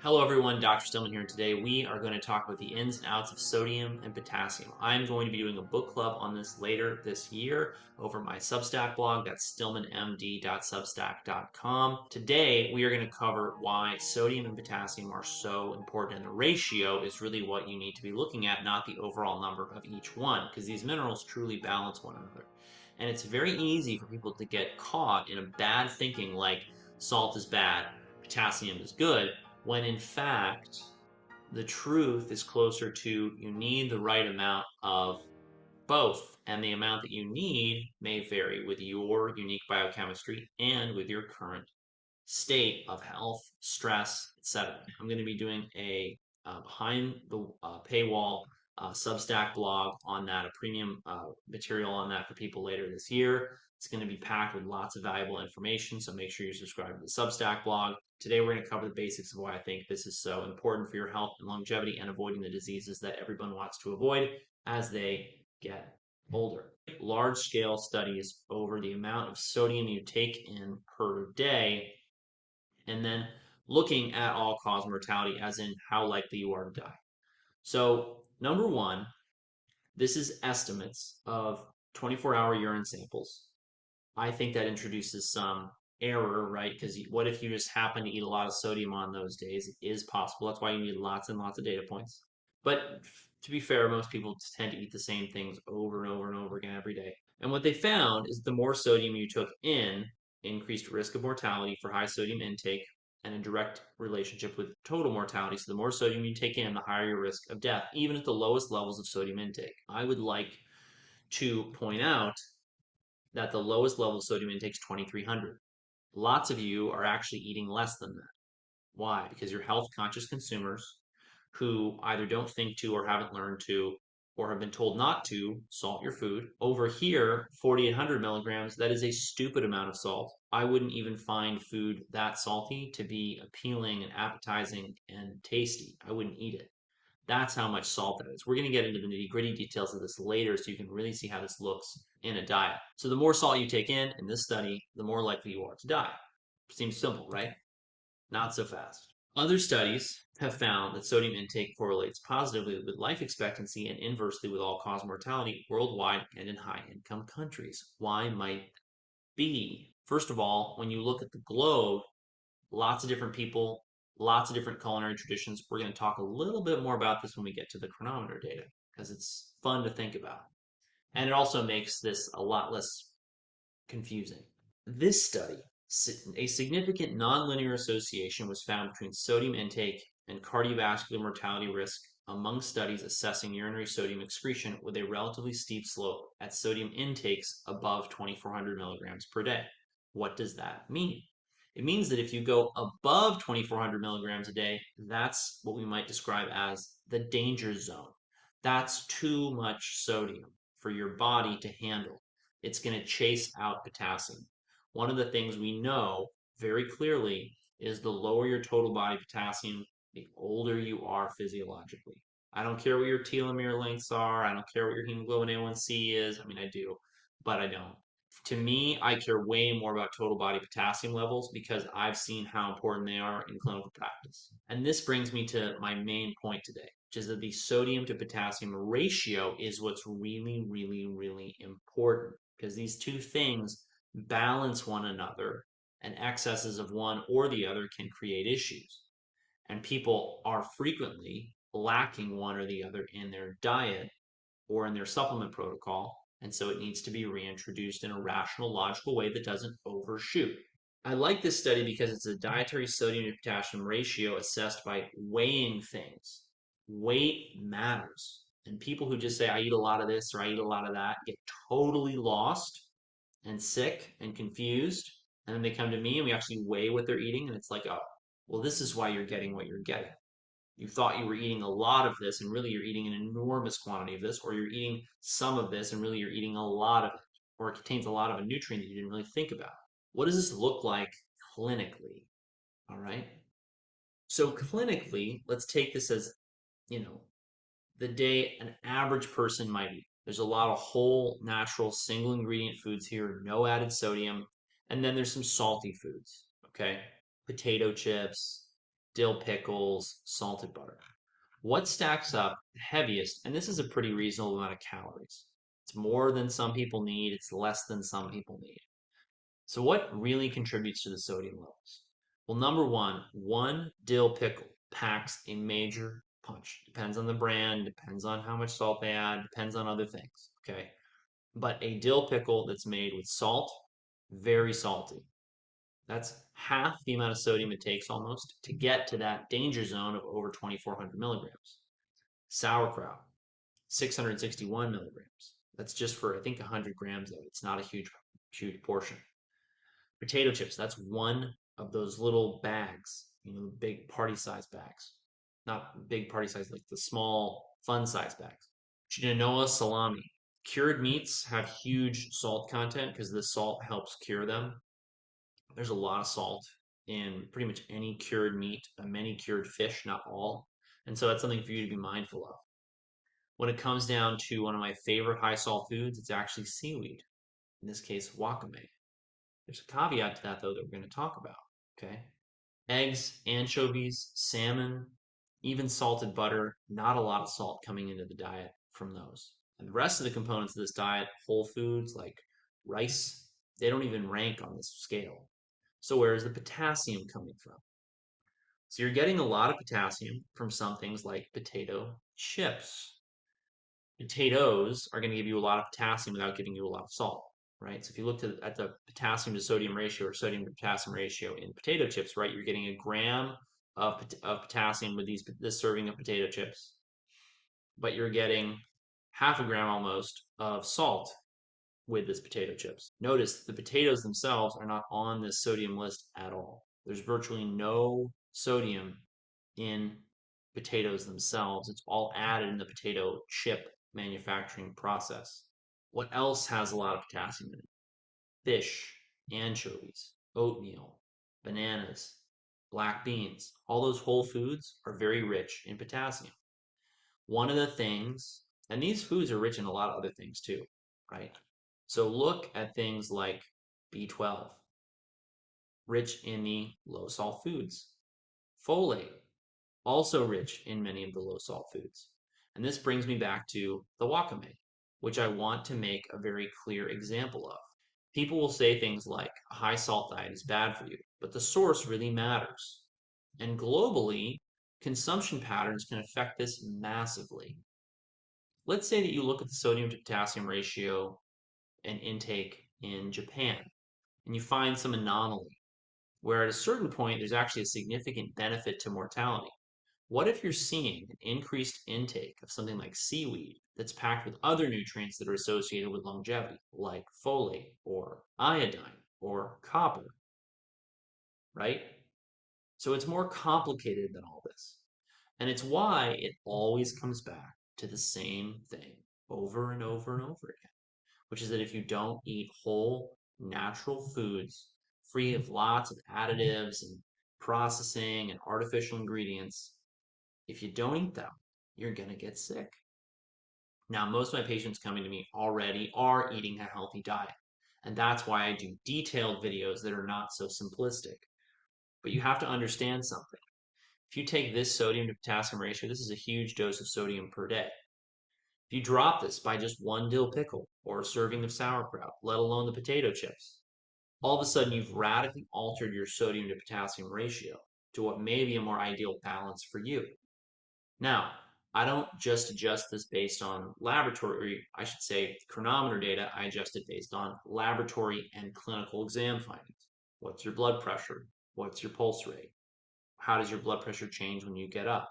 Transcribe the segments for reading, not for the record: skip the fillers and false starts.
Hello everyone, Dr. Stillman here. Today we are going to talk about the ins and outs of sodium and potassium. I'm going to be doing a book club on this later this year over my Substack blog. That's stillmanmd.substack.com. Today we are going to cover why sodium and potassium are so important, and the ratio is really what you need to be looking at, not the overall number of each one, because these minerals truly balance one another. And it's very easy for people to get caught in a bad thinking like salt is bad, potassium is good, when in fact the truth is closer to you need the right amount of both, and the amount that you need may vary with your unique biochemistry and with your current state of health, stress, etc. I'm going to be doing a behind the paywall Substack blog on that, a premium material on that for people later this year. It's going to be packed with lots of valuable information, so make sure you subscribe to the Substack blog. Today, we're going to cover the basics of why I think this is so important for your health and longevity and avoiding the diseases that everyone wants to avoid as they get older. Large scale studies over the amount of sodium you take in per day, and then looking at all cause mortality, as in how likely you are to die. So, number one, this is estimates of 24-hour urine samples. I think that introduces some error, right? Because what if you just happen to eat a lot of sodium on those days? It is possible. That's why you need lots and lots of data points. But to be fair, most people tend to eat the same things over and over and over again every day. And what they found is the more sodium you took in, increased risk of mortality for high sodium intake and a direct relationship with total mortality. So the more sodium you take in, the higher your risk of death, even at the lowest levels of sodium intake. I would like to point out that the lowest level of sodium intake is 2300. Lots of you are actually eating less than that. Why? Because you're health conscious consumers who either don't think to or haven't learned to or have been told not to salt your food. Over here, 4,800 milligrams, that is a stupid amount of salt. I wouldn't even find food that salty to be appealing and appetizing and tasty. I wouldn't eat it. That's how much salt that is. We're going to get into the nitty gritty details of this later so you can really see how this looks in a diet. So the more salt you take in this study, the more likely you are to die. Seems simple, right? Not so fast. Other studies have found that sodium intake correlates positively with life expectancy and inversely with all-cause mortality worldwide and in high-income countries. Why might that be? First of all, when you look at the globe, lots of different people, lots of different culinary traditions. We're going to talk a little bit more about this when we get to the chronometer data because it's fun to think about. And it also makes this a lot less confusing. This study, a significant nonlinear association was found between sodium intake and cardiovascular mortality risk among studies assessing urinary sodium excretion with a relatively steep slope at sodium intakes above 2,400 milligrams per day. What does that mean? It means that if you go above 2,400 milligrams a day, that's what we might describe as the danger zone. That's too much sodium for your body to handle. It's going to chase out potassium. One of the things we know very clearly is the lower your total body potassium, the older you are physiologically. I don't care what your telomere lengths are. I don't care what your hemoglobin A1C is. I mean, I do, but I don't. To me, I care way more about total body potassium levels because I've seen how important they are in clinical practice. And this brings me to my main point today, which is that the sodium to potassium ratio is what's really, really, really important because these two things balance one another, and excesses of one or the other can create issues. And people are frequently lacking one or the other in their diet or in their supplement protocol, and so it needs to be reintroduced in a rational, logical way that doesn't overshoot. I like this study because it's a dietary sodium to potassium ratio assessed by weighing things. Weight matters. And people who just say, I eat a lot of this or I eat a lot of that, get totally lost and sick and confused. And then they come to me and we actually weigh what they're eating. And it's like, oh, well, this is why you're getting what you're getting. You thought you were eating a lot of this and really you're eating an enormous quantity of this, or you're eating some of this and really you're eating a lot of it, or it contains a lot of a nutrient that you didn't really think about. What does this look like clinically? All right. So clinically, let's take this as, you know, the day an average person might eat. There's a lot of whole, natural, single ingredient foods here, no added sodium. And then there's some salty foods, okay? Potato chips, dill pickles, salted butter. What stacks up the heaviest? And this is a pretty reasonable amount of calories. It's more than some people need, it's less than some people need. So, what really contributes to the sodium levels? Well, number one dill pickle packs a major punch. Depends on the brand, depends on how much salt they add, depends on other things. Okay. But a dill pickle that's made with salt, very salty. That's half the amount of sodium it takes almost to get to that danger zone of over 2,400 milligrams. Sauerkraut, 661 milligrams. That's just for, I think, 100 grams of it. It's not a huge portion. Potato chips, that's one of those little bags, big party size bags. Not big party size, like the small fun size bags. Genoa salami. Cured meats have huge salt content because the salt helps cure them. There's a lot of salt in pretty much any cured meat, many cured fish, not all. And so that's something for you to be mindful of. When it comes down to one of my favorite high salt foods, it's actually seaweed. In this case, wakame. There's a caveat to that, though, that we're going to talk about. Okay. Eggs, anchovies, salmon, even salted butter, not a lot of salt coming into the diet from those. And the rest of the components of this diet, whole foods like rice, they don't even rank on this scale. So, where is the potassium coming from? So, you're getting a lot of potassium from some things like potato chips. Potatoes are going to give you a lot of potassium without giving you a lot of salt, right? So if you look at the potassium to sodium ratio or sodium to potassium ratio in potato chips, right, you're getting a gram of potassium with this serving of potato chips, but you're getting half a gram almost of salt with this potato chips. Notice the potatoes themselves are not on this sodium list at all. There's virtually no sodium in potatoes themselves. It's all added in the potato chip manufacturing process. What else has a lot of potassium in it? Fish, anchovies, oatmeal, bananas, black beans. All those whole foods are very rich in potassium. One of the things, and these foods are rich in a lot of other things too, right? So look at things like B12, rich in the low salt foods. Folate, also rich in many of the low salt foods. And this brings me back to the wakame, which I want to make a very clear example of. People will say things like a high salt diet is bad for you, but the source really matters. And globally, consumption patterns can affect this massively. Let's say that you look at the sodium to potassium ratio and intake in Japan, and you find some anomaly where at a certain point there's actually a significant benefit to mortality. What if you're seeing an increased intake of something like seaweed that's packed with other nutrients that are associated with longevity, like folate or iodine or copper, right? So it's more complicated than all this. And it's why it always comes back to the same thing over and over and over again, which is that if you don't eat whole, natural foods free of lots of additives and processing and artificial ingredients, if you don't eat them, you're going to get sick. Now, most of my patients coming to me already are eating a healthy diet. And that's why I do detailed videos that are not so simplistic. But you have to understand something. If you take this sodium to potassium ratio, this is a huge dose of sodium per day. If you drop this by just one dill pickle or a serving of sauerkraut, let alone the potato chips, all of a sudden you've radically altered your sodium to potassium ratio to what may be a more ideal balance for you. Now, I don't just adjust this based on laboratory, I should say chronometer data. I adjust it based on laboratory and clinical exam findings. What's your blood pressure? What's your pulse rate? How does your blood pressure change when you get up?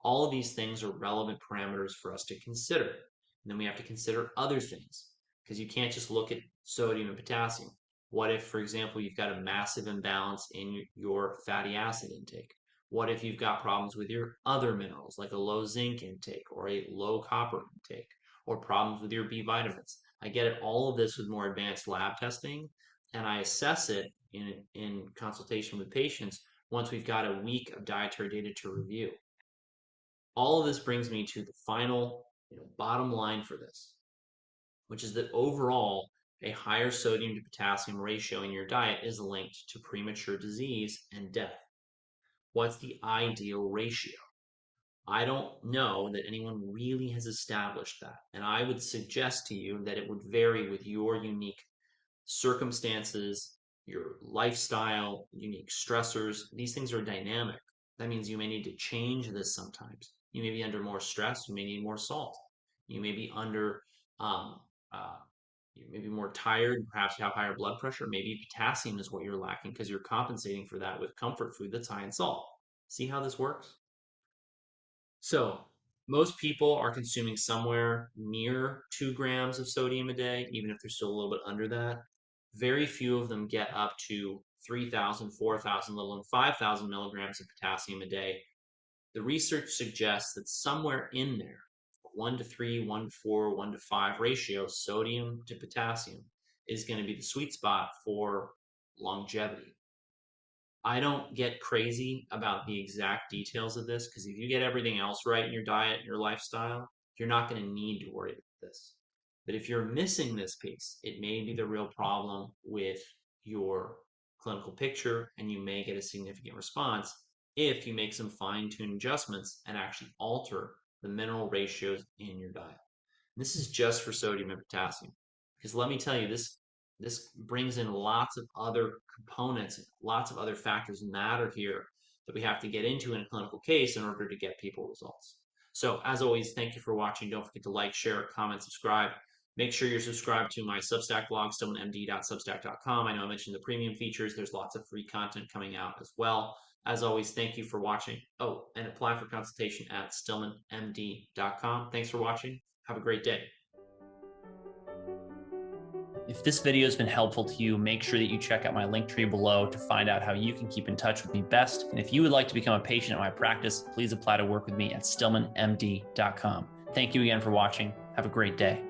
All of these things are relevant parameters for us to consider. And then we have to consider other things because you can't just look at sodium and potassium. What if, for example, you've got a massive imbalance in your fatty acid intake? What if you've got problems with your other minerals, like a low zinc intake or a low copper intake, or problems with your B vitamins? I get at all of this with more advanced lab testing, and I assess it in consultation with patients once we've got a week of dietary data to review. All of this brings me to the final bottom line for this, which is that overall, a higher sodium to potassium ratio in your diet is linked to premature disease and death. What's the ideal ratio? I don't know that anyone really has established that. And I would suggest to you that it would vary with your unique circumstances, your lifestyle, unique stressors. These things are dynamic. That means you may need to change this sometimes. You may be under more stress. You may need more salt. You may be under, um, uh, you may be more tired. Perhaps you have higher blood pressure. Maybe potassium is what you're lacking because you're compensating for that with comfort food that's high in salt. See how this works? So, most people are consuming somewhere near 2 grams of sodium a day, even if they're still a little bit under that. Very few of them get up to 3,000, 4,000, let alone 5,000 milligrams of potassium a day. The research suggests that somewhere in there, 1 to 3, 1 to 4, 1 to 5 ratio, sodium to potassium, is going to be the sweet spot for longevity. I don't get crazy about the exact details of this because if you get everything else right in your diet and your lifestyle, you're not going to need to worry about this. But if you're missing this piece, it may be the real problem with your clinical picture, and you may get a significant response if you make some fine-tuned adjustments and actually alter the mineral ratios in your diet. This is just for sodium and potassium. Because let me tell you, this brings in lots of other components, lots of other factors matter here that we have to get into in a clinical case in order to get people results. So as always, thank you for watching. Don't forget to like, share, comment, subscribe. Make sure you're subscribed to my Substack blog, stillmanmd.substack.com. I know I mentioned the premium features. There's lots of free content coming out as well. As always, thank you for watching. Oh, and apply for consultation at stillmanmd.com. Thanks for watching. Have a great day. If this video has been helpful to you, make sure that you check out my link tree below to find out how you can keep in touch with me best. And if you would like to become a patient at my practice, please apply to work with me at stillmanmd.com. Thank you again for watching. Have a great day.